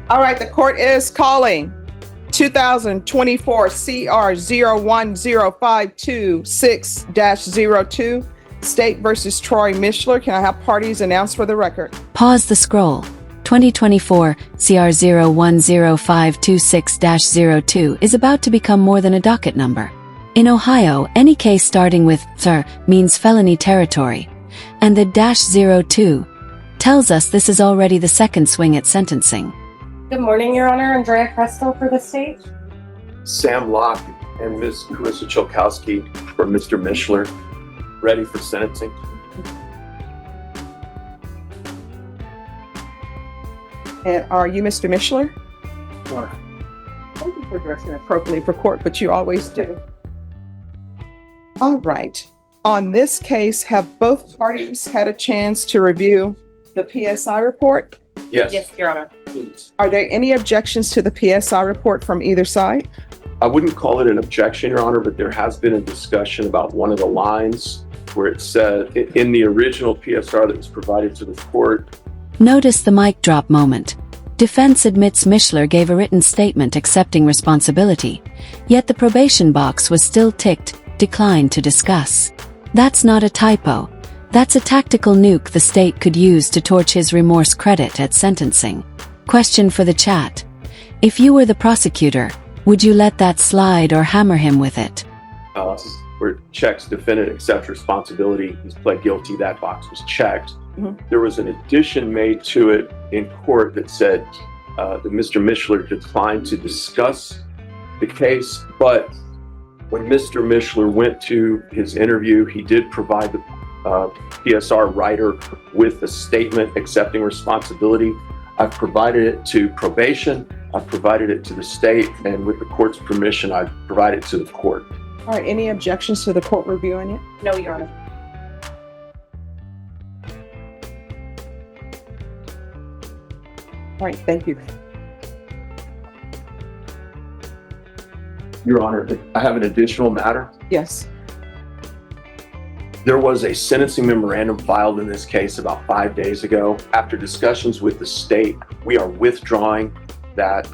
All right, the court is calling 2024 CR 010526-02, State versus Troy Mishler. Can I have parties announced for the record? Pause the scroll. 2024 CR 010526-02 is about to become more than a docket number. In Ohio, any case starting with "sir" means felony territory, and the -02 tells us this is already the second swing at sentencing. Good morning, Your Honor. Andrea Cresto for the state. Sam Locke and Ms. Carissa Chilkowski for Mr. Mishler, ready for sentencing. And are you Mr. Mishler? Sure. Thank you for dressing appropriately for court, but you always do. All right. On this case, have both parties had a chance to review the PSI report? Yes. Yes, Your Honor. Please. Are there any objections to the PSI report from either side? I wouldn't call it an objection, Your Honor, but there has been a discussion about one of the lines where it said in the original PSR that was provided to the court. Notice the mic drop moment. Defense admits Mishler gave a written statement accepting responsibility, yet the probation box was still ticked, declined to discuss. That's not a typo. That's a tactical nuke the state could use to torch his remorse credit at sentencing. Question for the chat. If you were the prosecutor, would you let that slide or hammer him with it? Where checks defendant accepts responsibility, he's pled guilty, that box was checked. Mhm. There was an addition made to it in court that said that Mr. Mishler declined to discuss the case, but when Mr. Mishler went to his interview, he did provide the PSR writer with a statement accepting responsibility. I've provided it to probation, I've provided it to the state, and with the court's permission, I've provided it to the court. All right, any objections to the court reviewing it? No, Your Honor. All right, thank you. Your Honor, I have an additional matter. Yes. There was a sentencing memorandum filed in this case about 5 days ago. After discussions with the state, we are withdrawing that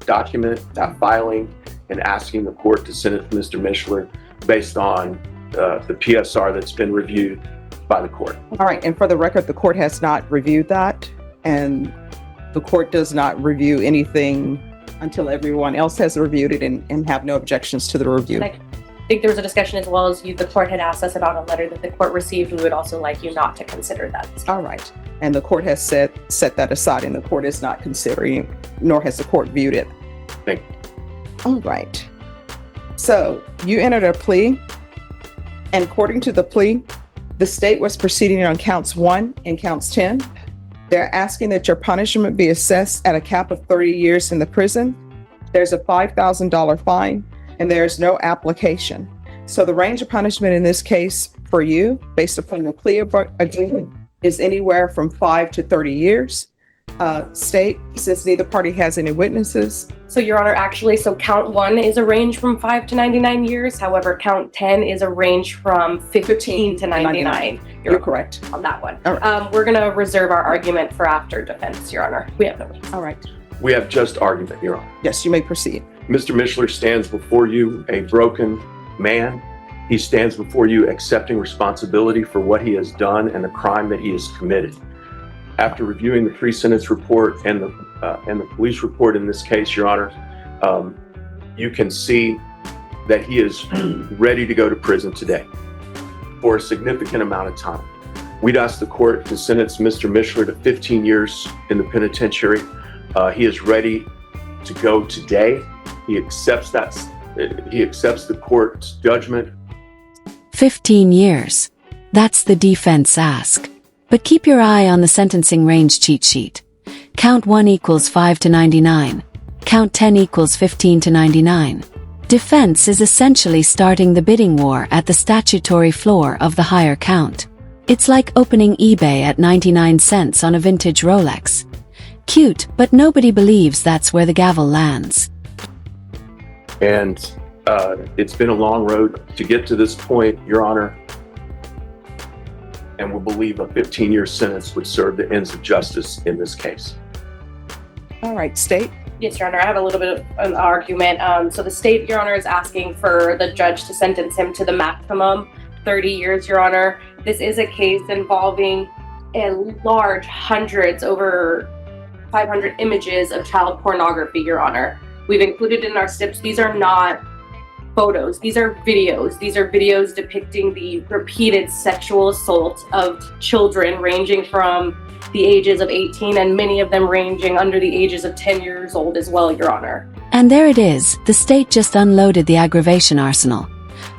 document, that filing, and asking the court to sentence Mr. Mishler based on the PSR that's been reviewed by the court. All right, and for the record, the court has not reviewed that, and the court does not review anything until everyone else has reviewed it and have no objections to the review. I think there was a discussion as well as the court had asked us about a letter that the court received. We would also like you not to consider that. All right, and the court has set that aside, and the court is not considering, nor has the court viewed it. Thank you. All right. So you entered a plea, and according to the plea, the state was proceeding on counts 1 and counts 10. They're asking that your punishment be assessed at a cap of 30 years in the prison. There's a $5,000 fine, and there's no application. So the range of punishment in this case for you, based upon the plea agreement, is anywhere from 5 to 30 years. State, since neither party has any witnesses. So, Your Honor, actually, so count 1 is a range from 5 to 99 years. However, count 10 is a range from 15 to 99. You're correct. On that one. All right. We're going to reserve our argument for after defense, Your Honor. We have no reason. All right. We have just argument, Your Honor. Yes, you may proceed. Mr. Mishler stands before you a broken man. He stands before you accepting responsibility for what he has done and the crime that he has committed. After reviewing the pre-sentence report and the police report in this case, Your Honor, you can see that he is ready to go to prison today for a significant amount of time. We'd ask the court to sentence Mr. Mishler to 15 years in the penitentiary. He is ready to go today. He accepts the court's judgment. 15 years. That's the defense ask. But keep your eye on the sentencing range cheat sheet. Count 1 equals 5 to 99. Count 10 equals 15 to 99. Defense is essentially starting the bidding war at the statutory floor of the higher count. It's like opening eBay at 99 cents on a vintage Rolex. Cute, but nobody believes that's where the gavel lands. And it's been a long road to get to this point, Your Honor. And we believe a 15-year sentence would serve the ends of justice in this case. All right, state. Yes, Your Honor, I have a little bit of an argument. So the state, Your Honor, is asking for the judge to sentence him to the maximum 30 years, Your Honor. This is a case involving a large hundreds, over 500 images of child pornography, Your Honor. We've included in our STIPs, these are not photos, these are videos. These are videos depicting the repeated sexual assault of children ranging from the ages of 18 and many of them ranging under the ages of 10 years old as well, Your Honor. And there it is, the state just unloaded the aggravation arsenal.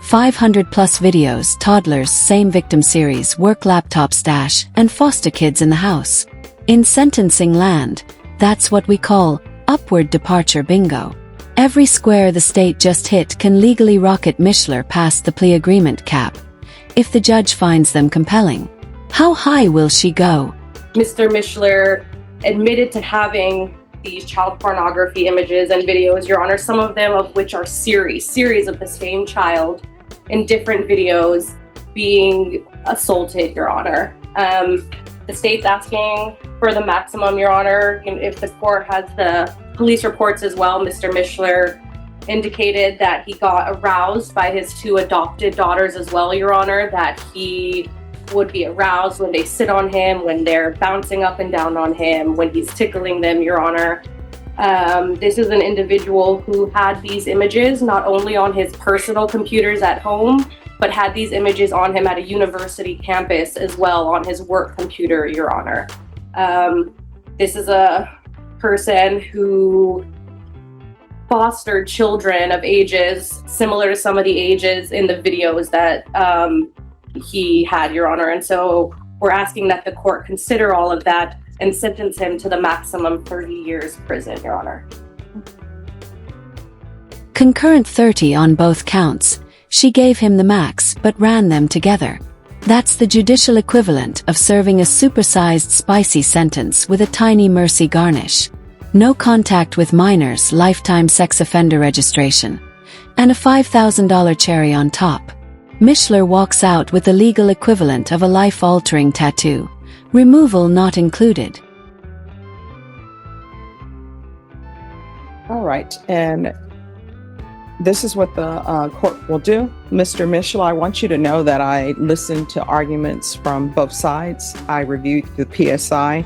500 plus videos, toddlers, same victim series, work laptop stash, and foster kids in the house. In sentencing land, that's what we call upward departure bingo. Every square the state just hit can legally rocket Mishler past the plea agreement cap, if the judge finds them compelling. How high will she go? Mr. Mishler admitted to having these child pornography images and videos, Your Honor, some of them of which are series of the same child in different videos being assaulted, Your Honor. The state's asking for the maximum, Your Honor. If the court has the police reports as well, Mr. Mishler indicated that he got aroused by his 2 adopted daughters as well, Your Honor, that he would be aroused when they sit on him, when they're bouncing up and down on him, when he's tickling them, Your Honor. This is an individual who had these images not only on his personal computers at home, but had these images on him at a university campus as well on his work computer, Your Honor. This is a person who fostered children of ages similar to some of the ages in the videos that he had, Your Honor. And so we're asking that the court consider all of that and sentence him to the maximum 30 years prison, Your Honor. Concurrent 30 on both counts. She gave him the max but ran them together. That's the judicial equivalent of serving a supersized spicy sentence with a tiny mercy garnish. No contact with minors, lifetime sex offender registration, and a $5,000 cherry on top. Mishler walks out with the legal equivalent of a life-altering tattoo. Removal not included. All right, and this is what the court will do. Mr. Mishler, I want you to know that I listened to arguments from both sides. I reviewed the PSI.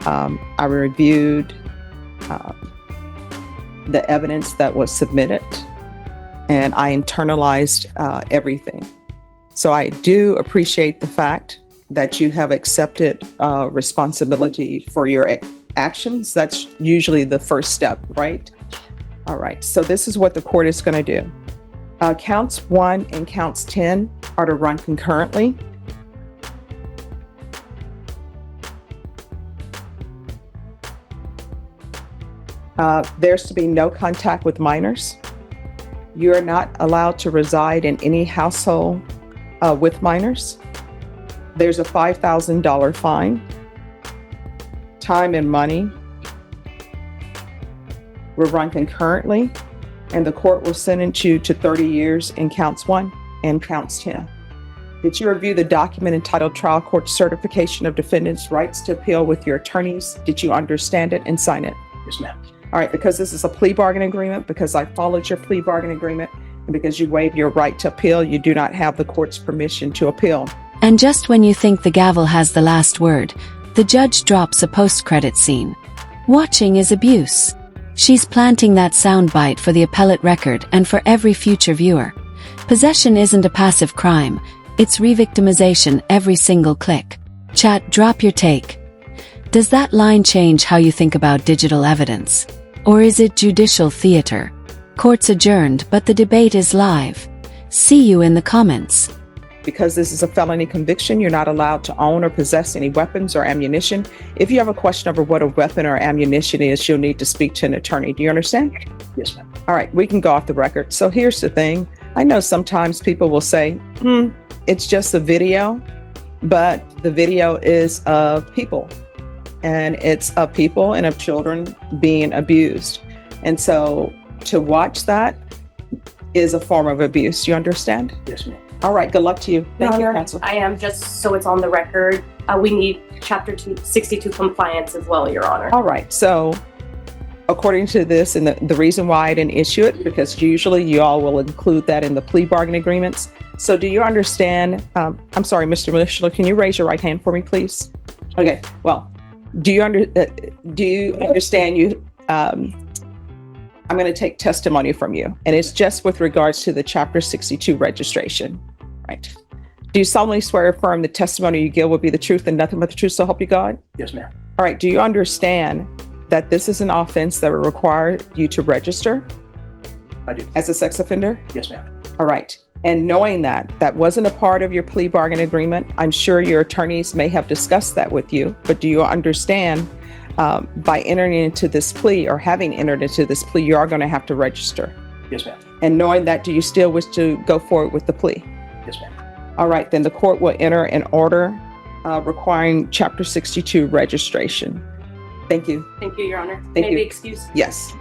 I reviewed the evidence that was submitted, and I internalized everything. So I do appreciate the fact that you have accepted responsibility for your actions. That's usually the first step, right? All right, so this is what the court is going to do. Counts 1 and counts 10 are to run concurrently. There's to be no contact with minors. You are not allowed to reside in any household with minors. There's a $5,000 fine. Time and money will run concurrently, and the court will sentence you to 30 years in counts 1 and counts 10. Did you review the document entitled Trial Court Certification of Defendant's Rights to Appeal with your attorneys? Did you understand it and sign it? Yes, ma'am. All right, because this is a plea bargaining agreement, because I followed your plea bargaining agreement, and because you waived your right to appeal, you do not have the court's permission to appeal. And just when you think the gavel has the last word, the judge drops a post-credit scene. Watching is abuse. She's planting that soundbite for the appellate record and for every future viewer. Possession isn't a passive crime, it's re-victimization every single click. Chat, drop your take. Does that line change how you think about digital evidence? Or is it judicial theater? Court's adjourned, but the debate is live. See you in the comments. Because this is a felony conviction, you're not allowed to own or possess any weapons or ammunition. If you have a question over what a weapon or ammunition is, you'll need to speak to an attorney. Do you understand? Yes, ma'am. All right, we can go off the record. So here's the thing. I know sometimes people will say, it's just a video, but the video is of people. And it's of people and of children being abused. And so to watch that is a form of abuse. You understand? Yes, ma'am. All right, good luck to you. Thank you, Your Honor, counsel. I am, just so it's on the record, we need Chapter 62 compliance as well, Your Honor. All right, so according to this, and the reason why I didn't issue it, because usually you all will include that in the plea bargain agreements. So do you understand, I'm sorry, Mr. Mishler, can you raise your right hand for me, please? Okay, well, do you understand I'm going to take testimony from you, and it's just with regards to the Chapter 62 registration, right? Do you solemnly swear or affirm the testimony you give will be the truth and nothing but the truth, so help you God? Yes, ma'am. All right, do you understand that this is an offense that will require you to register I do. as a sex offender? Yes, ma'am. All right. And knowing that that wasn't a part of your plea bargain agreement, I'm sure your attorneys may have discussed that with you, but do you understand by entering into this plea or having entered into this plea, you are going to have to register? Yes, ma'am. And knowing that, do you still wish to go forward with the plea? Yes, ma'am. All right, then the court will enter an order requiring Chapter 62 registration. Thank you. Thank you, Your Honor. Thank May I you. be excused? Yes.